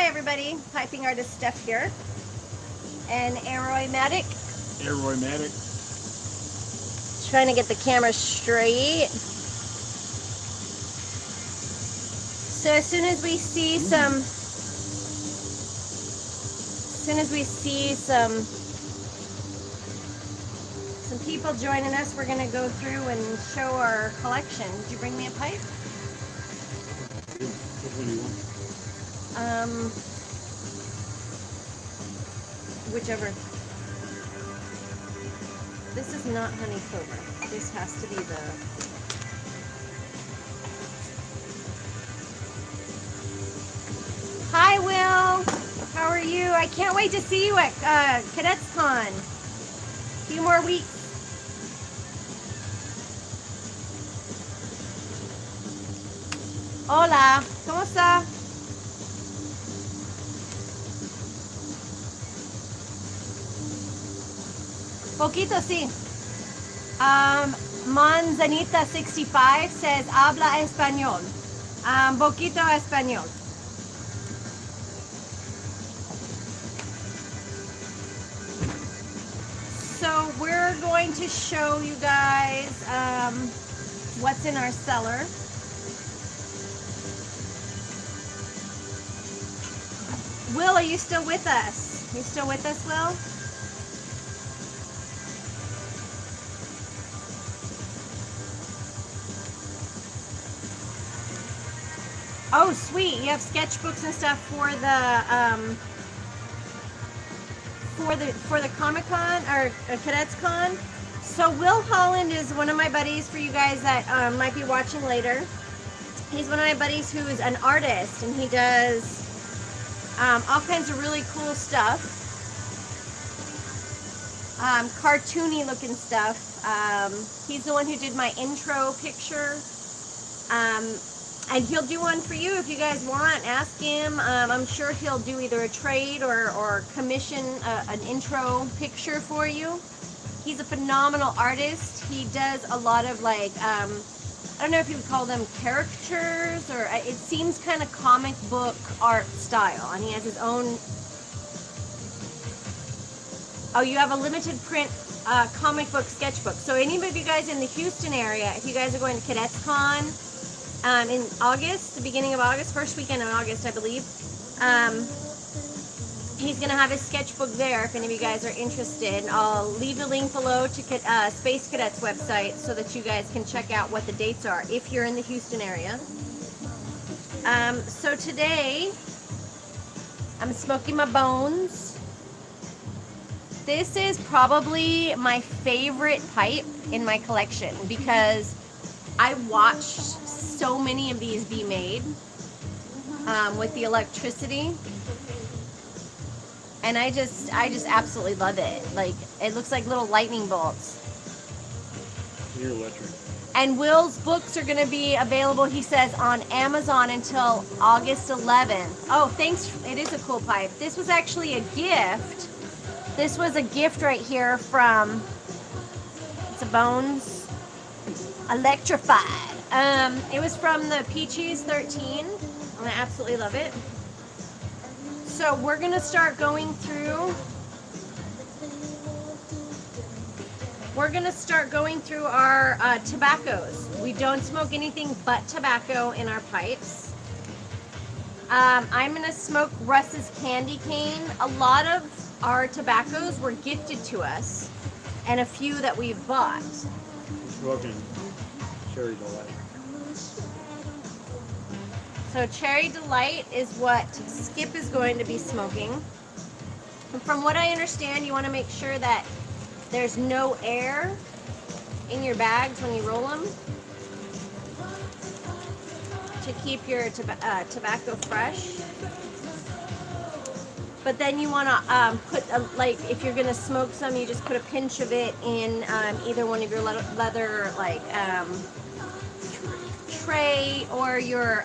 everybody, piping artist Steph here, and aROYmatic. aROYmatic. Trying to get the camera straight. So as soon as we see some people joining us, we're gonna go through and show our collection. Did you bring me a pipe? Which one do you want? Whichever. This is not honey clover. This has to be the... Hi, Will. How are you? I can't wait to see you at CadetsCon. A few more weeks. Hola, ¿cómo está? Poquito, sí. Manzanita65 says, habla español. Poquito español. So we're going to show you guys what's in our cellar. Will, are you still with us? You still with us, Will? Oh, sweet! You have sketchbooks and stuff for the Comic-Con or CadetsCon. So Will Holland is one of my buddies for you guys that might be watching later. He's one of my buddies who is an artist, and he does all kinds of really cool stuff, cartoony looking stuff. He's the one who did my intro picture, and he'll do one for you if you guys want. Ask him. I'm sure he'll do either a trade or commission an intro picture for you. He's a phenomenal artist. He does a lot of like, I don't know if you would call them caricatures, or it seems kind of comic book art style, and he has his own... Oh, you have a limited print comic book sketchbook. So any of you guys in the Houston area, if you guys are going to CadetsCon in August, the beginning of August, first weekend in August, I believe, he's going to have his sketchbook there if any of you guys are interested. I'll leave the link below to Space Cadets website so that you guys can check out what the dates are if you're in the Houston area. So today, I'm smoking my bones. This is probably my favorite pipe in my collection because I watched so many of these be made with the electricity. And I just absolutely love it. Like, it looks like little lightning bolts. You're electric. And Will's books are going to be available, he says, on Amazon until August 11th. Oh, thanks. It is a cool pipe. This was actually a gift. This was a gift right here from, it's a Bones Electrified. It was from the Peaches 13. And I absolutely love it. So we're going to start going through. We're going to start going through our tobaccos. We don't smoke anything but tobacco in our pipes. I'm going to smoke Russ's Candy Cane. A lot of our tobaccos were gifted to us, and a few that we've bought. I'm smoking Cherry Delight. So Cherry Delight is what Skip is going to be smoking. And from what I understand, you want to make sure that there's no air in your bags when you roll them to keep your tobacco fresh. But then you want to put, like, if you're going to smoke some, you just put a pinch of it in either one of your leather, like, tray, or your,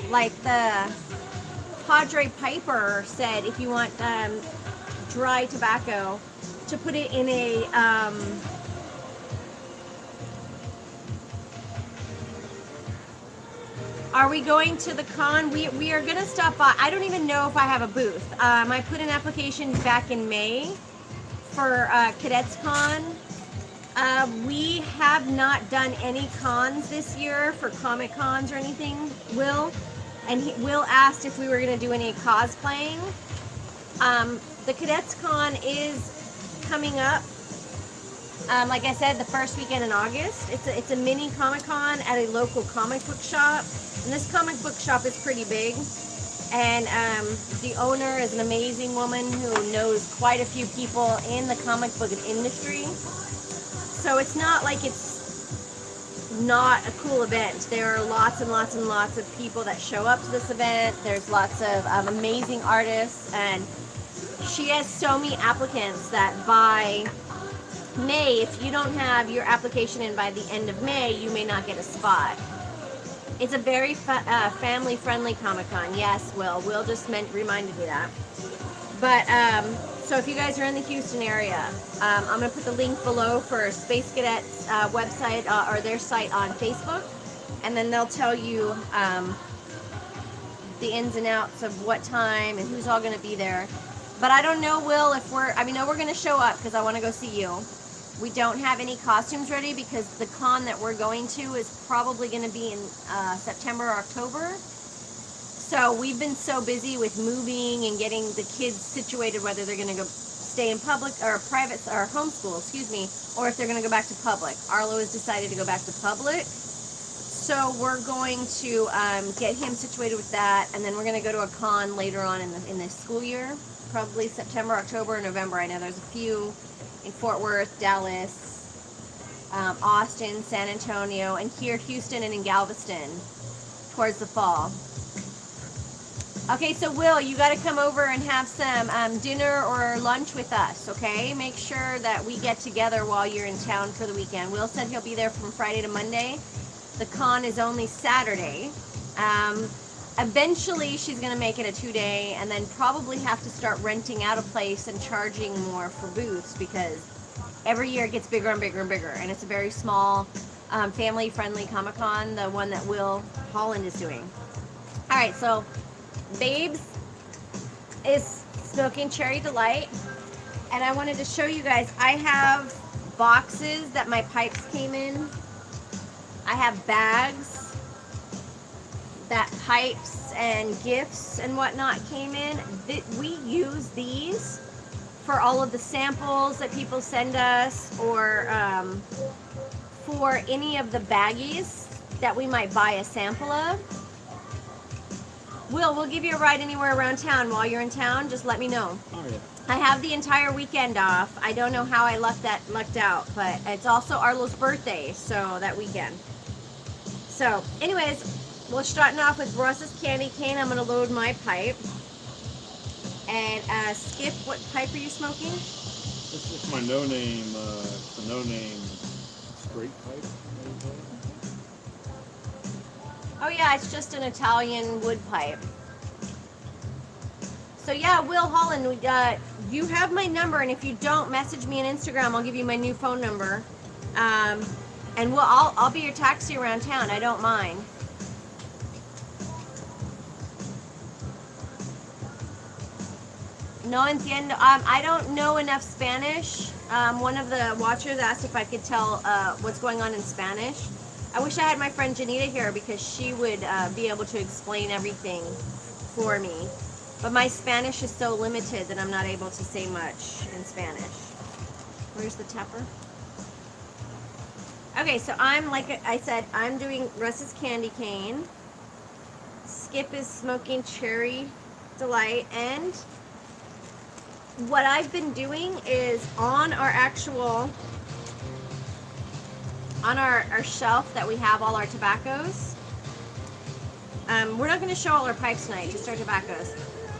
like the Padre Piper said, if you want dry tobacco, to put it in a Are we going to the con? We are gonna stop by. I don't even know if I have a booth. I put an application back in May for Cadets Con. We have not done any cons this year for Comic Cons or anything, Will. And Will asked if we were gonna do any cosplaying. The Cadets Con is coming up. Like I said, the first weekend in August. It's a mini Comic Con at a local comic book shop. And this comic book shop is pretty big. And the owner is an amazing woman who knows quite a few people in the comic book industry. So it's not like it's not a cool event. There are lots and lots and lots of people that show up to this event. There's lots of amazing artists. And she has so many applicants that by May, if you don't have your application in by the end of May, you may not get a spot. It's a very family-friendly Comic-Con. Yes, Will just reminded me that. But, so if you guys are in the Houston area, I'm going to put the link below for Space Cadets website or their site on Facebook. And then they'll tell you the ins and outs of what time and who's all going to be there. But I don't know, Will, if I know we're going to show up because I want to go see you. We don't have any costumes ready because the con that we're going to is probably going to be in September or October. So we've been so busy with moving and getting the kids situated, whether they're going to go stay in public or private or homeschool, or if they're going to go back to public. Arlo has decided to go back to public. So we're going to get him situated with that, and then we're going to go to a con later on in the school year, probably September, October, or November. I know there's a few in Fort Worth, Dallas, Austin, San Antonio, and here Houston and in Galveston towards the fall. Okay, so Will, you got to come over and have some dinner or lunch with us, okay? Make sure that we get together while you're in town for the weekend. Will said he'll be there from Friday to Monday. The con is only Saturday. Eventually, she's going to make it a 2-day and then probably have to start renting out a place and charging more for booths because every year it gets bigger and bigger and bigger. And it's a very small, family-friendly Comic-Con, the one that Will Holland is doing. All right, so Babes is smoking Cherry Delight. And I wanted to show you guys, I have boxes that my pipes came in. I have bags that pipes and gifts and whatnot came in. We use these for all of the samples that people send us or for any of the baggies that we might buy a sample of. We'll give you a ride anywhere around town. While you're in town, just let me know. Oh, yeah. I have the entire weekend off. I don't know how I lucked out, but it's also Arlo's birthday, so that weekend. So, anyways, we're starting off with Ross's candy cane. I'm going to load my pipe. And Skip, what pipe are you smoking? This is my no-name straight pipe. Oh yeah, it's just an Italian wood pipe. So yeah, Will Holland, you have my number, and if you don't, message me on Instagram. I'll give you my new phone number. And I'll be your taxi around town. I don't mind. No entiendo. I don't know enough Spanish. One of the watchers asked if I could tell what's going on in Spanish. I wish I had my friend Janita here because she would be able to explain everything for me. But my Spanish is so limited that I'm not able to say much in Spanish. Where's the tapper? Okay, so like I said, I'm doing Russ's candy cane. Skip is smoking Cherry Delight, and what I've been doing is on our our shelf that we have all our tobaccos. We're not going to show all our pipes tonight, just our tobaccos.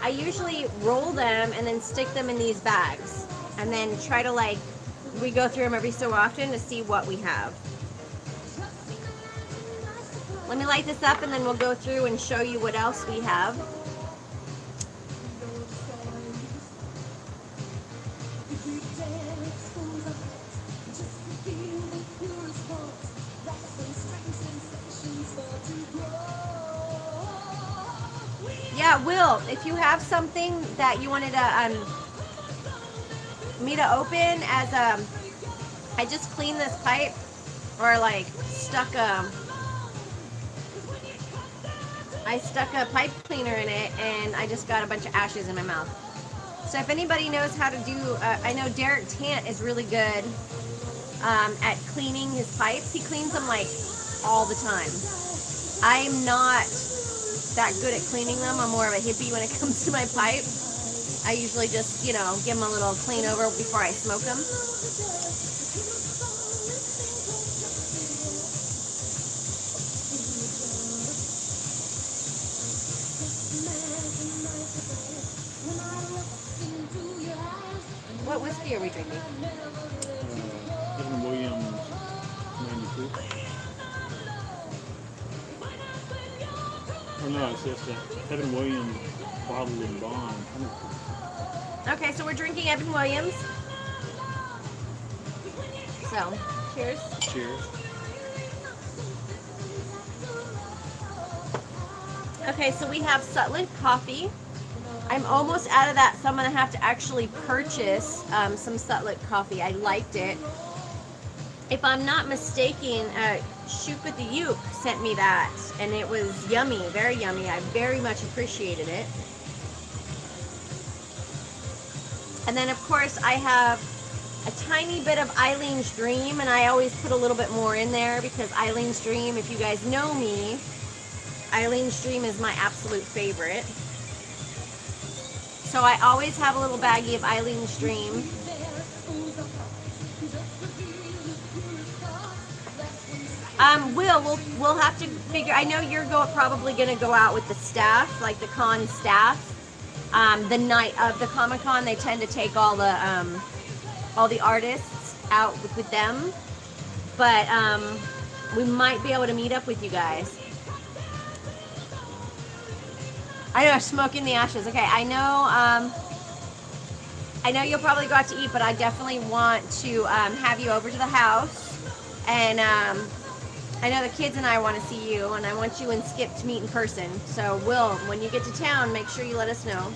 I usually roll them and then stick them in these bags, and then try to we go through them every so often to see what we have. Let me light this up and then we'll go through and show you what else we have. Yeah, Will, if you have something that you wanted to me to open as I just cleaned this pipe, or like stuck I stuck a pipe cleaner in it, and I just got a bunch of ashes in my mouth. So if anybody knows how to do, I know Derek Tant is really good at cleaning his pipes. He cleans them like all the time. I'm not that good at cleaning them. I'm more of a hippie when it comes to my pipe. I usually just, you know, give them a little clean over before I smoke them. What whiskey are we drinking? Kevin Williams 92. Oh no, it's just Kevin Williams bottled and bond. Okay, so we're drinking Evan Williams. So, cheers. Cheers. Okay, so we have Sutlick coffee. I'm almost out of that, so I'm going to have to actually purchase some Sutlick coffee. I liked it. If I'm not mistaken, Shook with the Uke sent me that, and it was yummy, very yummy. I very much appreciated it. And then, of course, I have a tiny bit of Eileen's Dream, and I always put a little bit more in there because Eileen's Dream, if you guys know me, Eileen's Dream is my absolute favorite. So I always have a little baggie of Eileen's Dream. We'll have to figure. I know you're probably going to go out with the staff, like the con staff. The night of the Comic-Con, they tend to take all the artists out with them. But we might be able to meet up with you guys. I know, smoking the ashes. Okay, I know you'll probably go out to eat, but I definitely want to have you over to the house. And I know the kids and I want to see you, and I want you and Skip to meet in person. So, Will, when you get to town, make sure you let us know.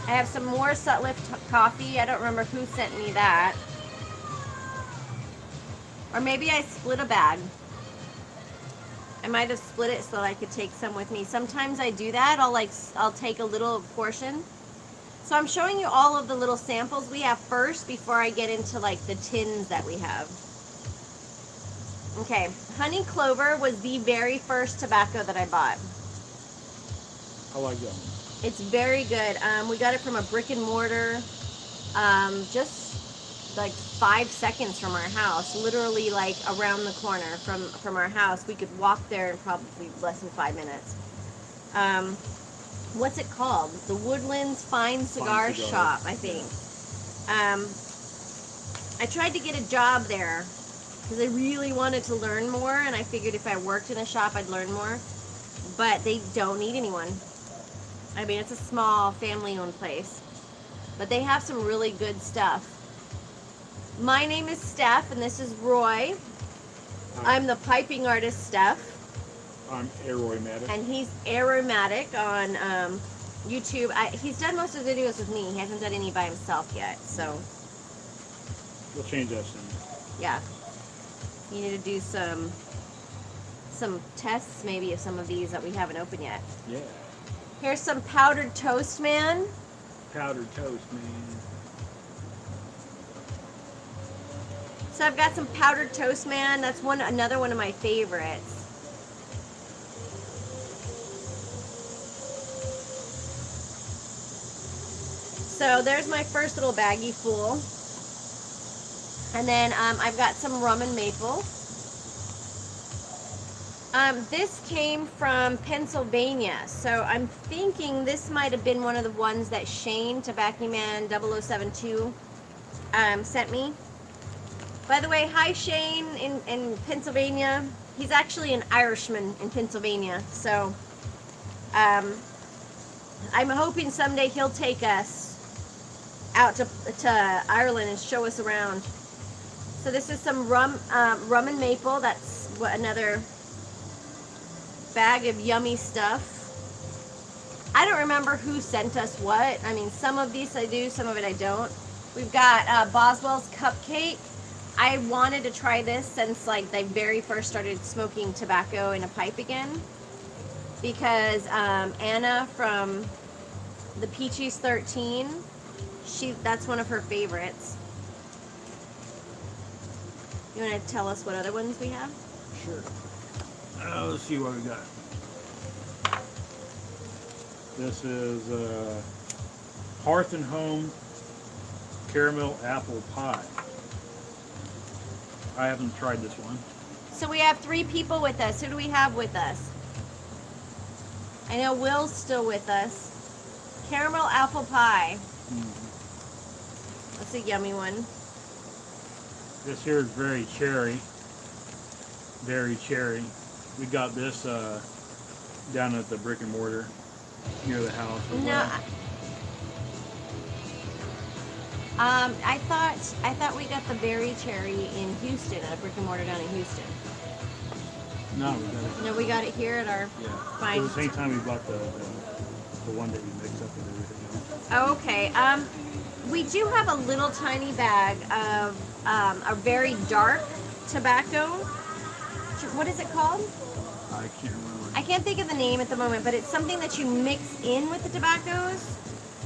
I have some more Sutliff coffee. I don't remember who sent me that. Or maybe I split a bag. I might have split it so that I could take some with me. Sometimes I do that. I'll take a little portion. So I'm showing you all of the little samples we have first before I get into like the tins that we have. Okay, Honey Clover was the very first tobacco that I bought. I like that one. It's very good. We got it from a brick and mortar, just like 5 seconds from our house, literally like around the corner from our house. We could walk there in probably less than 5 minutes. What's it called? The Woodlands Fine Cigar Shop, I think. I tried to get a job there because I really wanted to learn more, and I figured if I worked in a shop I'd learn more, but they don't need anyone. I mean, it's a small family-owned place, but they have some really good stuff. My name is Steph, and this is Roy. I'm the piping artist, Steph. I'm aROYmatic. And he's aROYmatic on YouTube. He's done most of the videos with me. He hasn't done any by himself yet, so. We'll change that soon. Yeah. You need to do some tests, maybe, of some of these that we haven't opened yet. Yeah. Here's some powdered toast, man. Powdered toast, man. So I've got some powdered toast, man. That's another one of my favorites. So there's my first little baggie full. And then I've got some rum and maple. This came from Pennsylvania, so I'm thinking this might have been one of the ones that Shane, Tobacco Man 0072, sent me. By the way, hi Shane in Pennsylvania. He's actually an Irishman in Pennsylvania, so I'm hoping someday he'll take us out to Ireland and show us around. So this is some rum and maple. That's what, another bag of yummy stuff. I don't remember who sent us what. I mean, some of these I do, some of it I don't. We've got Boswell's Cupcake. I wanted to try this since like they very first started smoking tobacco in a pipe again. Because Anna from the Peaches 13, that's one of her favorites. You want to tell us what other ones we have? Sure. Let's see what we got. This is Hearth and Home Caramel Apple Pie. I haven't tried this one. So we have 3 people with us. Who do we have with us? I know Will's still with us. Caramel apple pie. That's a yummy one. This here is very cherry. Very cherry. We got this down at the brick and mortar near the house. No. I thought we got the berry cherry in Houston at a brick and mortar down in Houston. No, we got it. No, we got it here at our fine. At the same time we bought the one that we mixed up with everything else. Okay. We do have a little tiny bag of a very dark tobacco. What is it called? I can't remember. I can't think of the name at the moment, but it's something that you mix in with the tobaccos,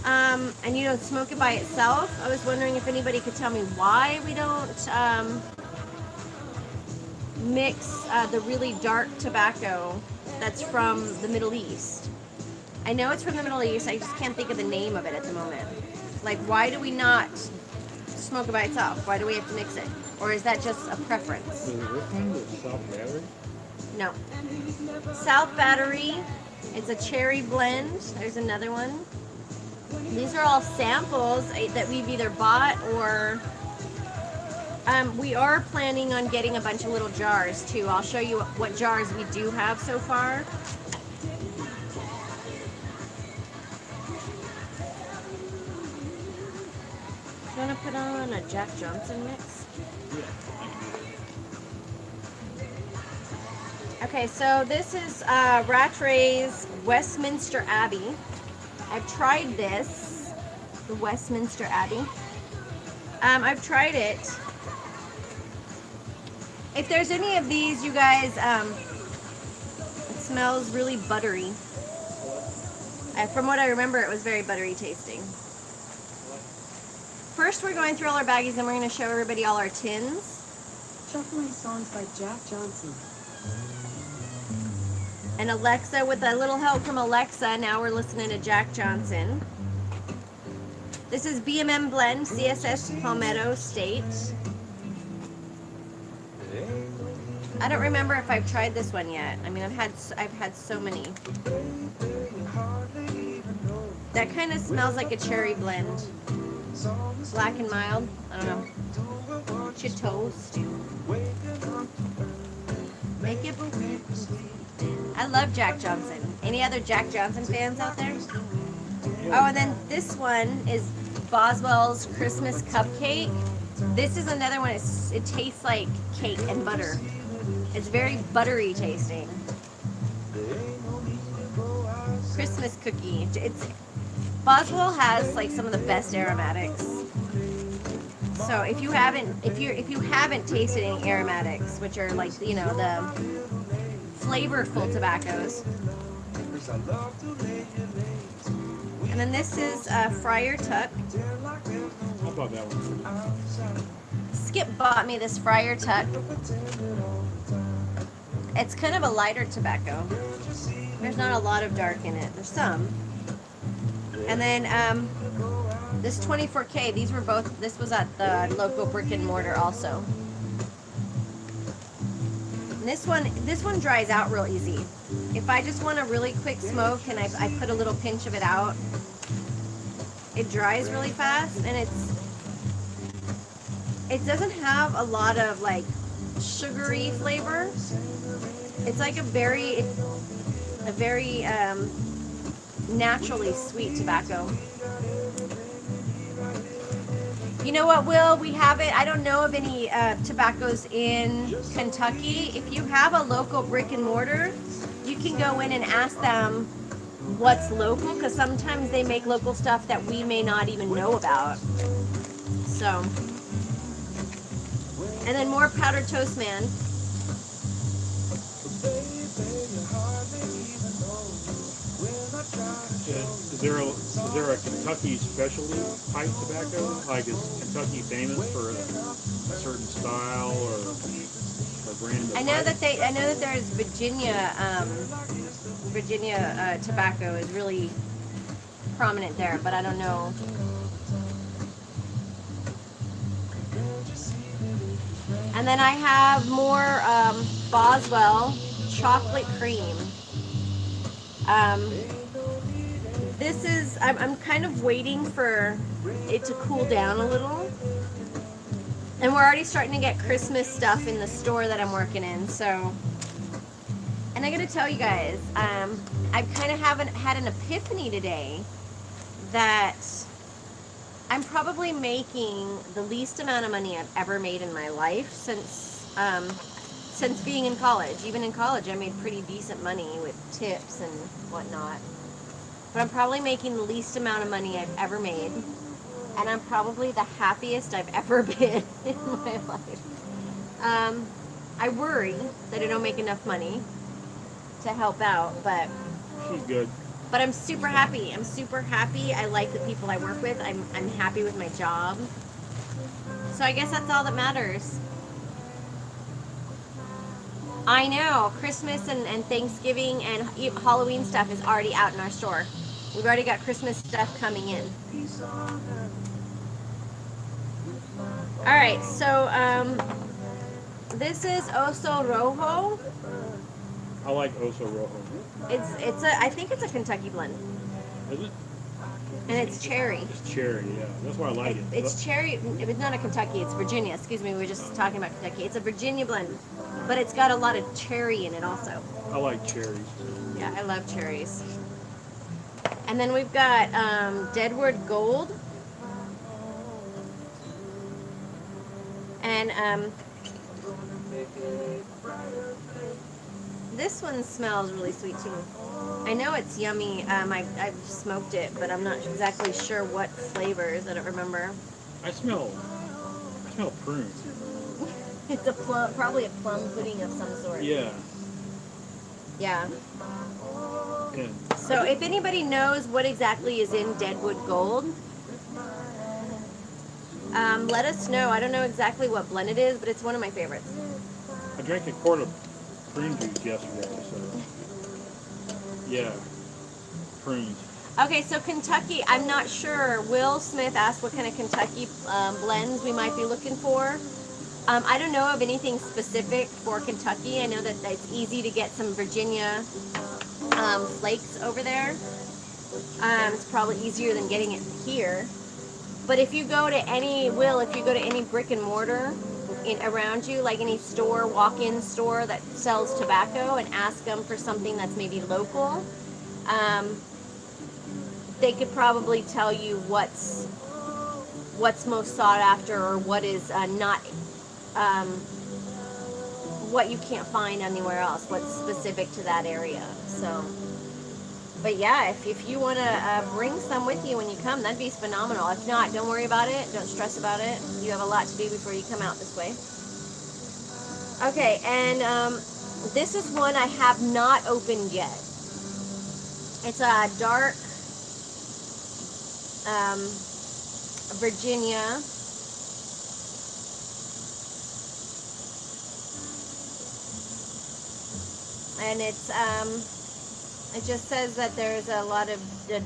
and you don't smoke it by itself. I was wondering if anybody could tell me why we don't mix the really dark tobacco that's from the Middle East. I know it's from the Middle East, I just can't think of the name of it at the moment. Like, why do we not smoke it by itself? Why do we have to mix it? Or is that just a preference? Is this one the South Battery? No. South Battery. It's a cherry blend. There's another one. These are all samples that we've either bought or we are planning on getting a bunch of little jars too. I'll show you what jars we do have so far. You want to put on a Jack Johnson mix? Okay, so this is Rattray's Westminster Abbey. I've tried this, the Westminster Abbey. I've tried it. If there's any of these, you guys, it smells really buttery. From what I remember, it was very buttery tasting. First, we're going through all our baggies, and we're going to show everybody all our tins. Shuffling songs by Jack Johnson. And Alexa, with a little help from Alexa, now we're listening to Jack Johnson. This is BMM Blend, CSS Palmetto State. I don't remember if I've tried this one yet. I mean, I've had so many. That kind of smells like a cherry blend. Black and mild. I don't know. Should toast. Make it. I love Jack Johnson. Any other Jack Johnson fans out there? Oh, and then this one is Boswell's Christmas Cupcake. This is another one. It tastes like cake and butter. It's very buttery tasting. Christmas cookie. Boswell has like some of the best aromatics. So if you haven't tasted any aromatics, which are like, you know, the flavorful tobaccos. And then this is Friar Tuck. How about that one? Skip bought me this Friar Tuck. It's kind of a lighter tobacco. There's not a lot of dark in it. There's some. And then this 24K, this was at the local brick and mortar also. And this one dries out real easy. If I just want a really quick smoke and I put a little pinch of it out, it dries really fast, and it doesn't have a lot of like sugary flavor. It's like a very naturally sweet tobacco. You know what, Will? We have it. I don't know of any tobaccos in Kentucky. If you have a local brick and mortar, you can go in and ask them what's local, because sometimes they make local stuff that we may not even know about. So, and then more powdered toast, man. Is there a Kentucky specialty pipe tobacco? Like, is Kentucky famous for a certain style or brand of I know pipe? that there's Virginia tobacco is really prominent there, but I don't know. And then I have more Boswell chocolate cream. This is, I'm kind of waiting for it to cool down a little. And we're already starting to get Christmas stuff in the store that I'm working in, so. And I gotta tell you guys, I kind of haven't had an epiphany today that I'm probably making the least amount of money I've ever made in my life since being in college. Even in college, I made pretty decent money with tips and whatnot. But I'm probably making the least amount of money I've ever made. And I'm probably the happiest I've ever been in my life. I worry that I don't make enough money to help out, but She's good. But I'm super happy. I'm super happy. I like the people I work with. I'm happy with my job. So I guess that's all that matters. I know. Christmas and Thanksgiving and Halloween stuff is already out in our store. We've already got Christmas stuff coming in. Alright, so this is Oso Rojo. I like Oso Rojo. I think it's a Kentucky blend. Is it? And it's cherry. It's cherry, yeah. That's why I like it. It's cherry. It's not a Kentucky. It's Virginia. Excuse me. We were just talking about Kentucky. It's a Virginia blend, but it's got a lot of cherry in it also. I like cherries. Yeah, I love cherries. And then we've got Deadwood Gold. And this one smells really sweet too. I know it's yummy. I've smoked it, but I'm not exactly sure what flavors. I don't remember. I smell prunes. It's a plum, probably a plum pudding of some sort. Yeah. Yeah. Yeah. So if anybody knows what exactly is in Deadwood Gold, let us know. I don't know exactly what blend it is, but it's one of my favorites. I drank a quart of prune juice yesterday, so yeah, prunes. Okay, so Kentucky, I'm not sure. Will Smith asked what kind of Kentucky blends we might be looking for. I don't know of anything specific for Kentucky. I know that it's easy to get some Virginia flakes over there. It's probably easier than getting it here. But if you go to any brick and mortar around you, like any store, walk-in store that sells tobacco, and ask them for something that's maybe local, they could probably tell you what's most sought after, or what is not what you can't find anywhere else, what's specific to that area. So, but yeah, if you want to bring some with you when you come, that'd be phenomenal. If not, don't worry about it. Don't stress about it. You have a lot to do before you come out this way. Okay, and this is one I have not opened yet. It's a dark Virginia. And it's it just says that there's a lot of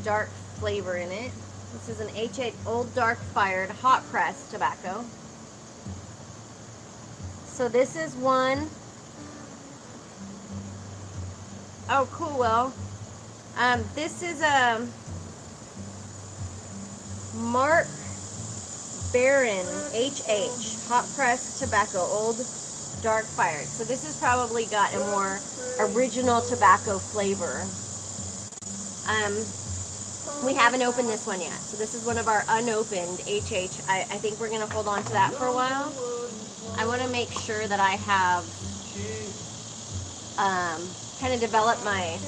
dark flavor in it. This is an H8 Old Dark Fired hot press tobacco. So this is one. Oh, cool. Well, this is a Mark Barron HH hot press tobacco, Old Dark Fired. So this has probably got a more original tobacco flavor. We haven't opened this one yet. So this is one of our unopened HH. I think we're going to hold on to that for a while. I want to make sure that I have kind of developed my,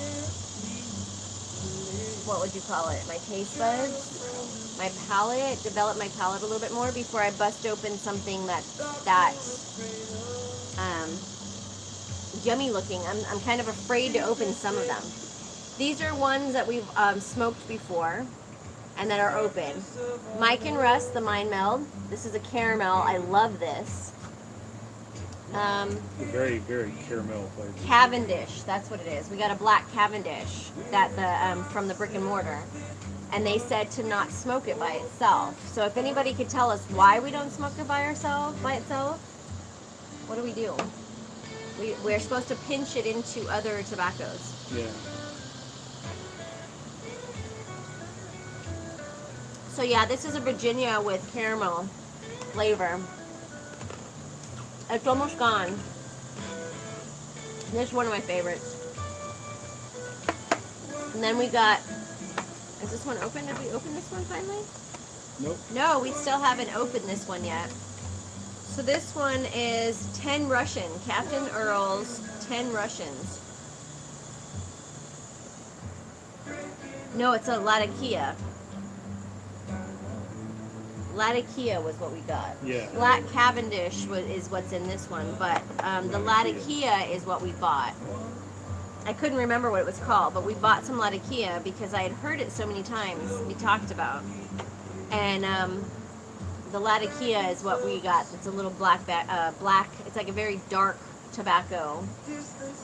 what would you call it, my taste buds, my palate, develop my palate a little bit more before I bust open something that's yummy looking. I'm kind of afraid to open some of them. These are ones that we've smoked before and that are open. Mike and Russ, the Mind Meld. This is a caramel. I love this. Very, very caramel flavor. Cavendish, that's what it is. We got a black Cavendish that from the brick and mortar. And they said to not smoke it by itself. So if anybody could tell us why we don't smoke it by itself, what do? We're supposed to pinch it into other tobaccos. Yeah. So yeah, this is a Virginia with caramel flavor. It's almost gone. This is one of my favorites. And then we got, is this one open? Did we open this one finally? Nope. No, we still haven't opened this one yet. So this one is 10 Russian, Captain Earl's 10 Russians. No, it's a Latakia. Latakia was what we got. Yeah. Black Cavendish is what's in this one, but the Latakia is what we bought. I couldn't remember what it was called, but we bought some Latakia because I had heard it so many times be talked about. And the Latakia is what we got. It's a little black, it's like a very dark tobacco.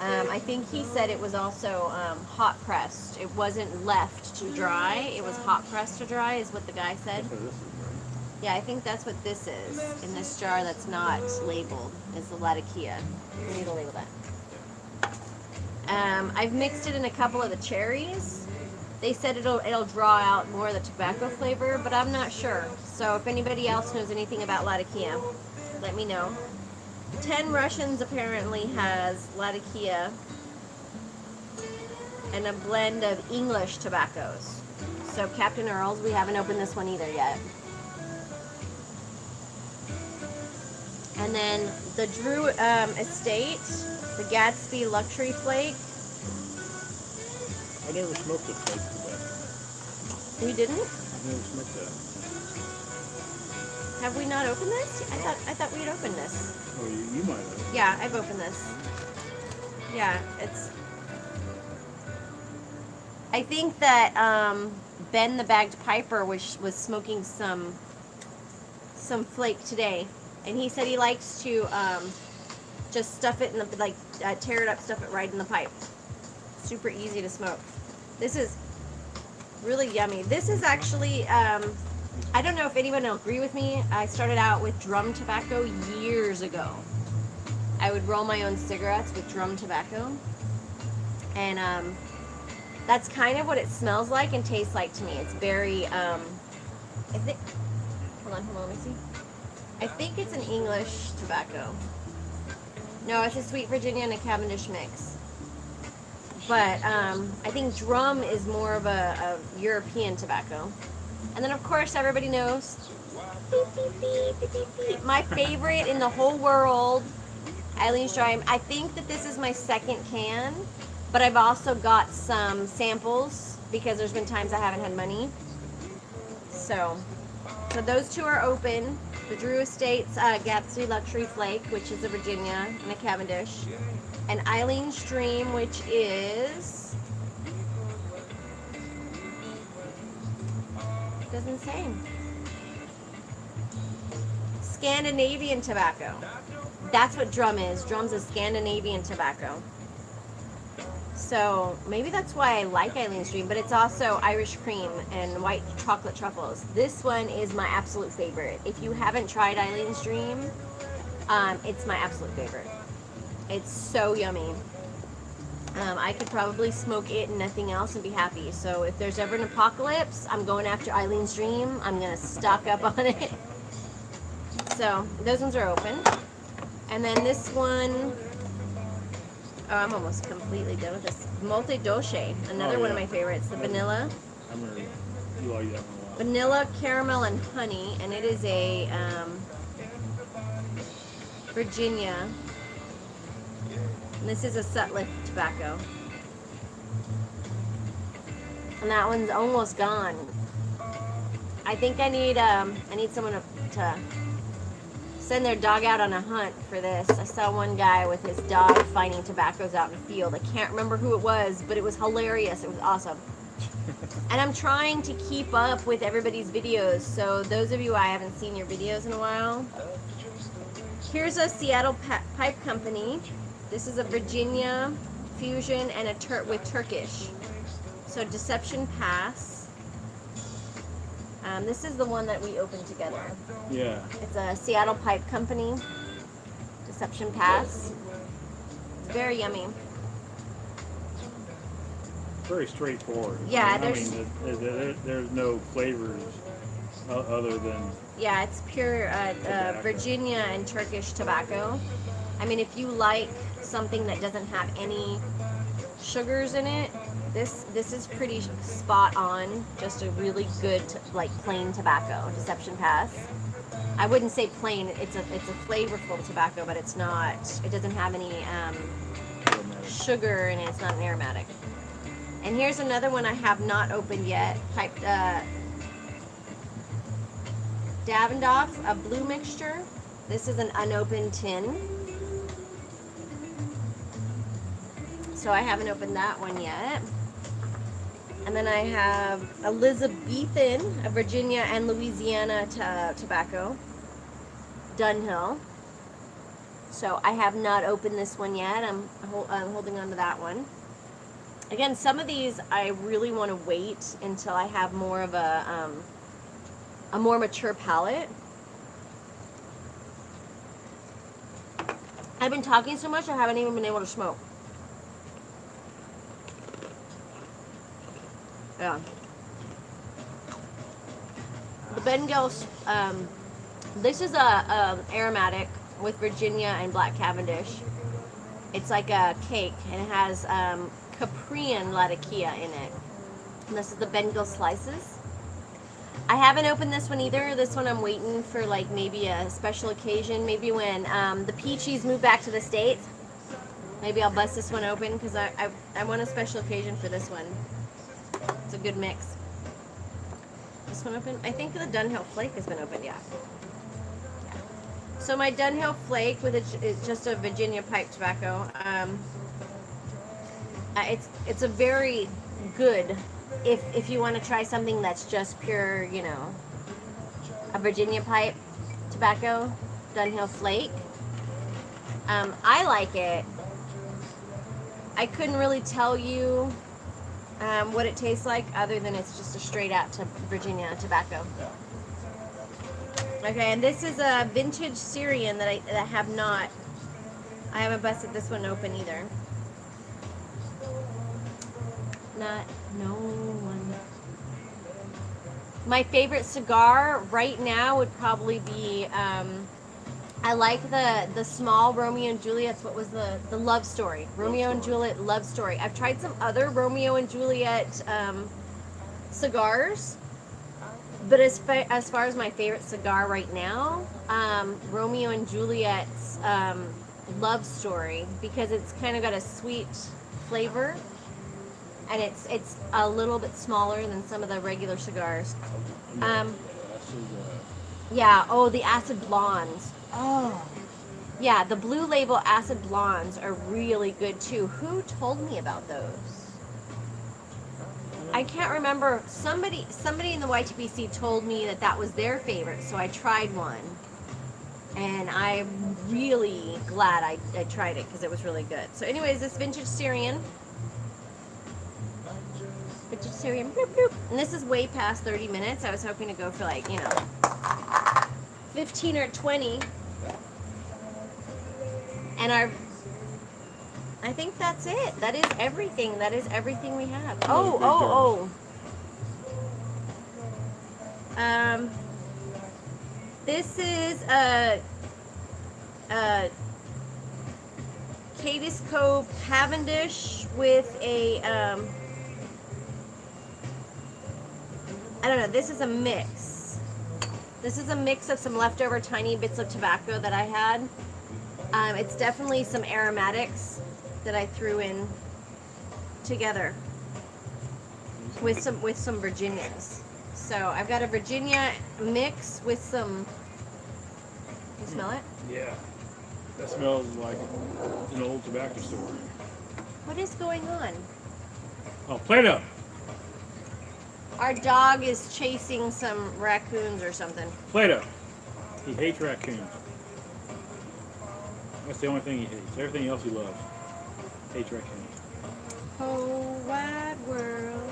I think he said it was also hot pressed. It wasn't left to dry. It was hot pressed to dry is what the guy said. Yeah, I think that's what this is in this jar that's not labeled, is the Latakia. We need to label that. I've mixed it in a couple of the cherries. They said it'll draw out more of the tobacco flavor, but I'm not sure. So if anybody else knows anything about Latakia, let me know. 10 Russians apparently has Latakia and a blend of English tobaccos. So Captain Earl's, we haven't opened this one either yet. And then the Drew Estate, the Gatsby Luxury Flake. I never smoked a flake tobacco. We didn't? I've never smoked that. Have we not opened this? I thought we had opened this. Oh, you might have. Yeah, I've opened this. Yeah, it's. I think that Ben the Bagged Piper was smoking some flake today, and he said he likes to just stuff it in the tear it up, stuff it right in the pipe. Super easy to smoke. This is really yummy. This is actually I don't know if anyone will agree with me. I started out with drum tobacco years ago. I would roll my own cigarettes with drum tobacco, and that's kind of what it smells like and tastes like to me. It's very I think. Hold on, let me see. I think it's an English tobacco. No, it's a Sweet Virginia and a Cavendish mix. But I think drum is more of a European tobacco. And then, of course, everybody knows my favorite in the whole world, Eileen's Dry. I think that this is my second can, but I've also got some samples because there's been times I haven't had money. So those two are open. The Drew Estates Gatsby Luxury Flake, which is a Virginia and a Cavendish. And Eileen's Dream, which is... doesn't say. Scandinavian tobacco. That's what drum is. Drum's a Scandinavian tobacco. So maybe that's why I like Eileen's Dream, but it's also Irish cream and white chocolate truffles. This one is my absolute favorite. If you haven't tried Eileen's Dream, it's my absolute favorite. It's so yummy. I could probably smoke it and nothing else and be happy. So if there's ever an apocalypse, I'm going after Eileen's Dream. I'm going to stock up on it. So those ones are open. And then this one... oh, I'm almost completely done with this. Multi Dolce, another one of my favorites. The vanilla. You like that one a lot. vanilla, caramel, and honey, and it is a Virginia. And this is a Sutliff tobacco. And that one's almost gone. I think I need someone to send their dog out on a hunt for this. I saw one guy with his dog finding tobaccos out in the field. I can't remember who it was, but it was hilarious. It was awesome. And I'm trying to keep up with everybody's videos. So those of you I haven't seen your videos in a while. Here's a Seattle pipe company. This is a Virginia fusion and with Turkish. So Deception Pass. This is the one that we opened together. Yeah. It's a Seattle pipe company. Deception Pass. It's very yummy. Very straightforward. Yeah, I mean, there's no flavors other than. Yeah, it's pure Virginia and Turkish tobacco. I mean, if you like something that doesn't have any sugars in it, this is pretty spot on. Just a really good like plain tobacco. Deception Pass. I wouldn't say plain. It's a flavorful tobacco, but it's not. It doesn't have any sugar in it. It's not an aromatic. And here's another one I have not opened yet. Piped Davidoff, a blue mixture. This is an unopened tin. So I haven't opened that one yet. And then I have Elizabethan, a Virginia and Louisiana tobacco. Dunhill. So I have not opened this one yet. I'm holding on to that one. Again, some of these I really want to wait until I have more of a more mature palate. I've been talking so much I haven't even been able to smoke. Yeah. The Bengals, this is a aromatic with Virginia and Black Cavendish. It's like a cake, and it has Caprian Latakia in it. And this is the Bengal slices. I haven't opened this one either. This one I'm waiting for like maybe a special occasion. Maybe when the Peachies move back to the States. Maybe I'll bust this one open because I want a special occasion for this one. It's a good mix. This one open? I think the Dunhill Flake has been opened, yeah. So my Dunhill Flake with it's just a Virginia pipe tobacco. It's a very good if you want to try something that's just pure, you know, a Virginia pipe tobacco, Dunhill Flake. I like it. I couldn't really tell you what it tastes like other than it's just a straight out to Virginia tobacco. Okay, and this is a vintage Syrian that I haven't busted this one open either. No one. My favorite cigar right now would probably be I like the small Romeo and Juliet's. What was the love story? Romeo and Juliet love story. I've tried some other Romeo and Juliet cigars, but as far as my favorite cigar right now, Romeo and Juliet's love story, because it's kind of got a sweet flavor, and it's a little bit smaller than some of the regular cigars. Yeah. Oh, the acid blondes. Oh, yeah, the Blue Label Acid Blondes are really good too. Who told me about those? I can't remember. Somebody in the YTPC told me that was their favorite, so I tried one. And I'm really glad I tried it because it was really good. So anyways, this Vintage Syrian. Vintage Syrian. Bloop, bloop. And this is way past 30 minutes. I was hoping to go for like, 15 or 20. And I think that's it. That is everything. That is everything we have. This is Cadiz Cove Cavendish with a I don't know, this is a mix. This is a mix of some leftover tiny bits of tobacco that I had. It's definitely some aromatics that I threw in together with some Virginias. So I've got a Virginia mix with some. You smell it? Yeah. That smells like an old tobacco store. What is going on? Oh, Play-Doh. Our dog is chasing some raccoons or something. Play-Doh. He hates raccoons. That's the only thing he hates. Everything else he loves. Hates raccoons. Whole wide world.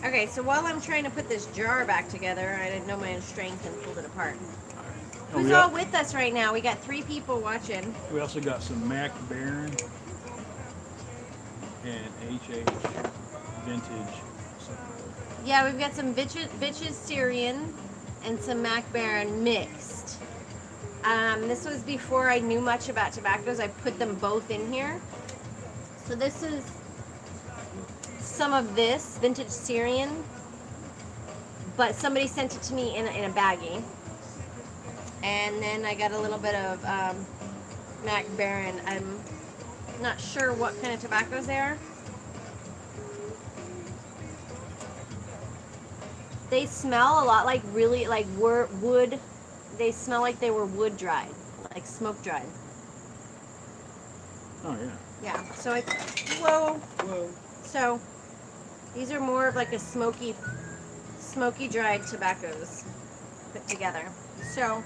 Okay, so while I'm trying to put this jar back together, I didn't know my own strength and pulled it apart. Oh, Who's all with us right now? We got 3 people watching. We also got some Mac Baron and HH vintage. Yeah, we've got some bitches Syrian and some Mac Baron mixed. This was before I knew much about tobaccos. I put them both in here. So this is some of this vintage Syrian, but somebody sent it to me in a baggie. And then I got a little bit of Mac Baron. I'm not sure what kind of tobaccos they are. They smell a lot like really like wood. They smell like they were wood dried, like smoke dried. Oh yeah. Yeah. So whoa. So these are more of like a smoky dried tobaccos put together. So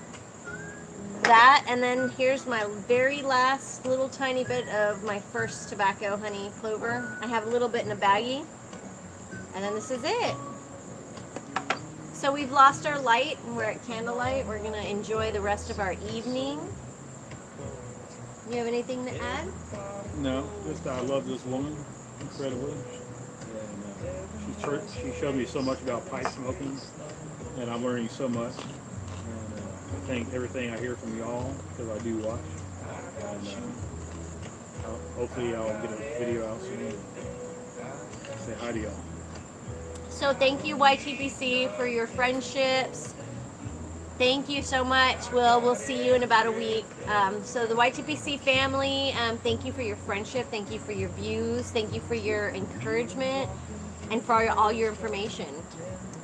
that, and then here's my very last little tiny bit of my first tobacco honey clover. I have a little bit in a baggie, and then this is it. So we've lost our light, and we're at candlelight. We're gonna enjoy the rest of our evening. You have anything to add? No, just I love this woman incredibly, and she showed me so much about pipe smoking, and I'm learning so much. And I think everything I hear from y'all, because I do watch, and hopefully I'll get a video out soon and say hi to y'all. So thank you, YTPC, for your friendships. Thank you so much. We'll see you in about a week. So the YTPC family, thank you for your friendship. Thank you for your views. Thank you for your encouragement and for all your information.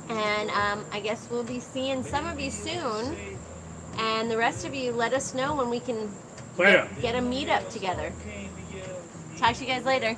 And I guess we'll be seeing some of you soon. And the rest of you, let us know when we can get a meetup together. Talk to you guys later.